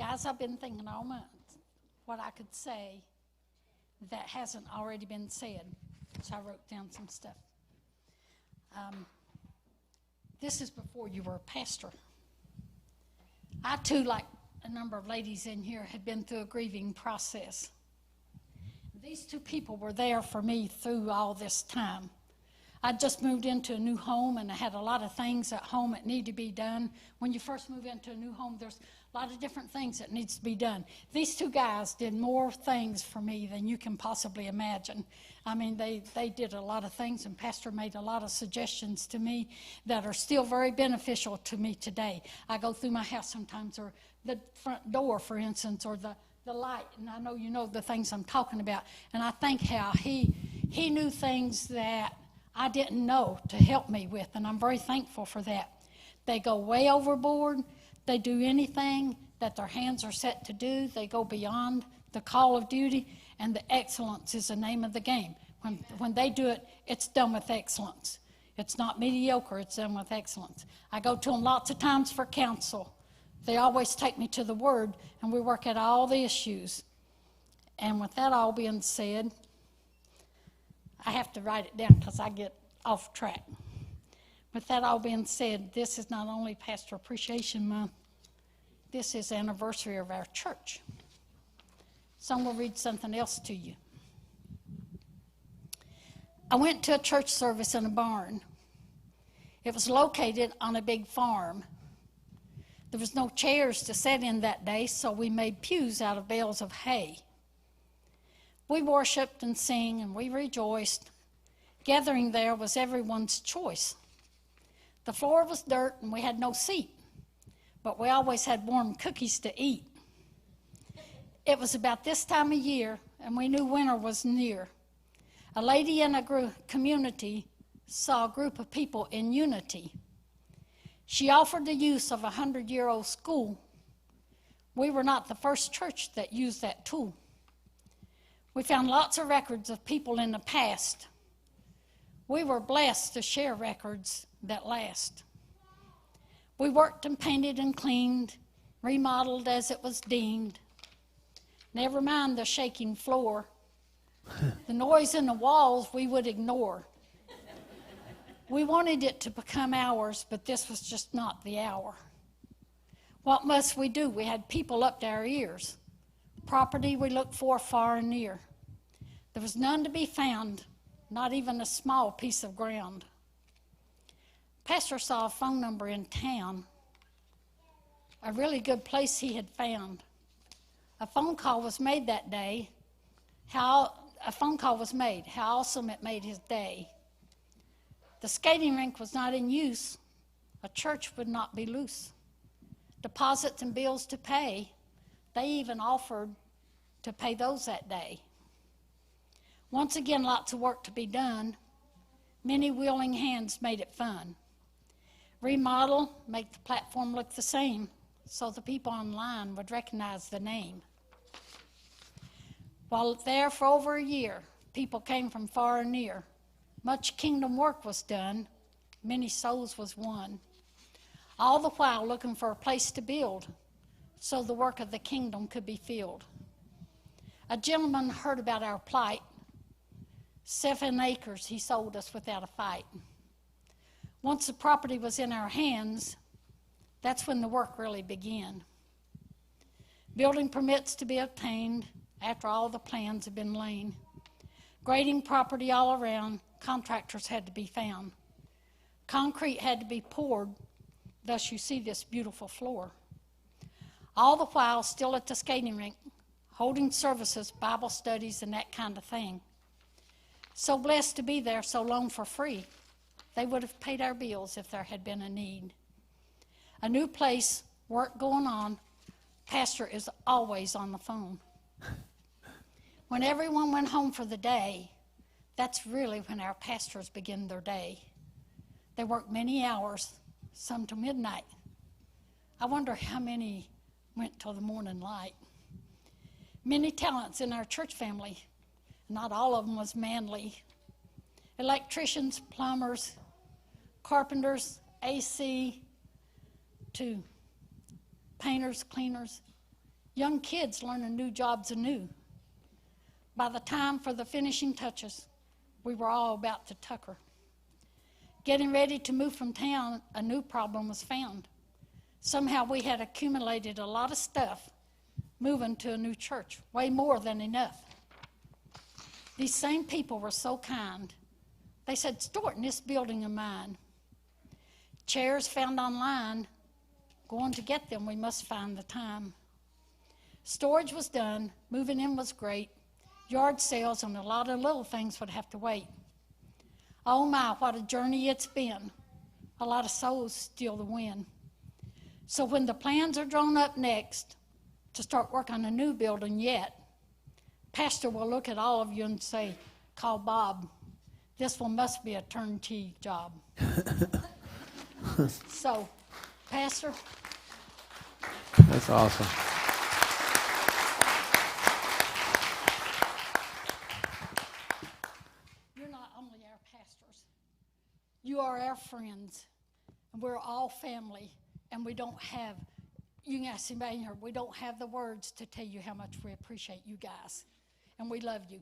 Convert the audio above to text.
Guys, I've been thinking all month what I could say that hasn't already been said. So I wrote down some stuff. This is before you were a pastor. I too, like a number of ladies in here, had been through a grieving process. These two people were there for me through all this time. I just moved into a new home, and I had a lot of things at home that need to be done. When you first move into a new home, there's a lot of different things that needs to be done. These two guys did more things for me than you can possibly imagine. I mean, they did a lot of things, and Pastor made a lot of suggestions to me that are still very beneficial to me today. I go through my house sometimes, or the front door, for instance, or the light, and I know you know the things I'm talking about. And I think how he knew things that I didn't know to help me with, and I'm very thankful for that. They go way overboard. They do anything that their hands are set to do. They go beyond the call of duty, and the excellence is the name of the game. When they do it, it's done with excellence. It's not mediocre, it's done with excellence. I go to them lots of times for counsel. They always take me to the Word, and we work out all the issues. And with that all being said, I have to write it down because I get off track. With that all being said, this is not only Pastor Appreciation Month, this is the anniversary of our church. So I'm going to read something else to you. I went to a church service in a barn. It was located on a big farm. There was no chairs to sit in that day, so we made pews out of bales of hay. We worshiped and sang, and we rejoiced. Gathering there was everyone's choice. The floor was dirt, and we had no seat, but we always had warm cookies to eat. It was about this time of year, and we knew winter was near. A lady in a community saw a group of people in unity. She offered the use of a 100-year-old school. We were not the first church that used that tool. We found lots of records of people in the past. We were blessed to share records that last. We worked and painted and cleaned, remodeled as it was deemed. Never mind the shaking floor. The noise in the walls we would ignore. We wanted it to become ours, but this was just not the hour. What must we do? We had people up to our ears. Property we looked for far and near. There was none to be found, not even a small piece of ground. Pastor saw a phone number in town, a really good place he had found. A phone call was made that day. How awesome it made his day. The skating rink was not in use. A church would not be loose. Deposits and bills to pay. They even offered to pay those that day. Once again, lots of work to be done. Many willing hands made it fun. Remodel, make the platform look the same, so the people online would recognize the name. While there for over a year, people came from far and near. Much kingdom work was done. Many souls was won. All the while looking for a place to build, so the work of the kingdom could be filled. A gentleman heard about our plight. 7 acres he sold us without a fight. Once the property was in our hands, that's when the work really began. Building permits to be obtained after all the plans had been laid. Grading property all around, contractors had to be found. Concrete had to be poured, thus you see this beautiful floor. All the while still at the skating rink, holding services, Bible studies, and that kind of thing. So blessed to be there so long for free. They would have paid our bills if there had been a need. A new place, work going on, pastor is always on the phone. When everyone went home for the day, that's really when our pastors begin their day. They work many hours, some to midnight. I wonder how many went till the morning light. Many talents in our church family. Not all of them was manly. Electricians, plumbers, carpenters, AC, to painters, cleaners, Young kids learning new jobs anew. By the time for the finishing touches, we were all about to tucker. Getting ready to move from town, a new problem was found. Somehow we had accumulated a lot of stuff moving to a new church, way more than enough. These same people were so kind. They said, store it in this building of mine. Chairs found online, going to get them, we must find the time. Storage was done, moving in was great. Yard sales and a lot of little things would have to wait. Oh my, what a journey it's been. A lot of souls still to win. So when the plans are drawn up next to start work on a new building yet, Pastor will look at all of you and say, call Bob. This one must be a turnkey job. So, Pastor. That's awesome. You're not only our pastors. You are our friends. And we're all family. And we don't have, you can ask anybody here, we don't have the words to tell you how much we appreciate you guys. And we love you.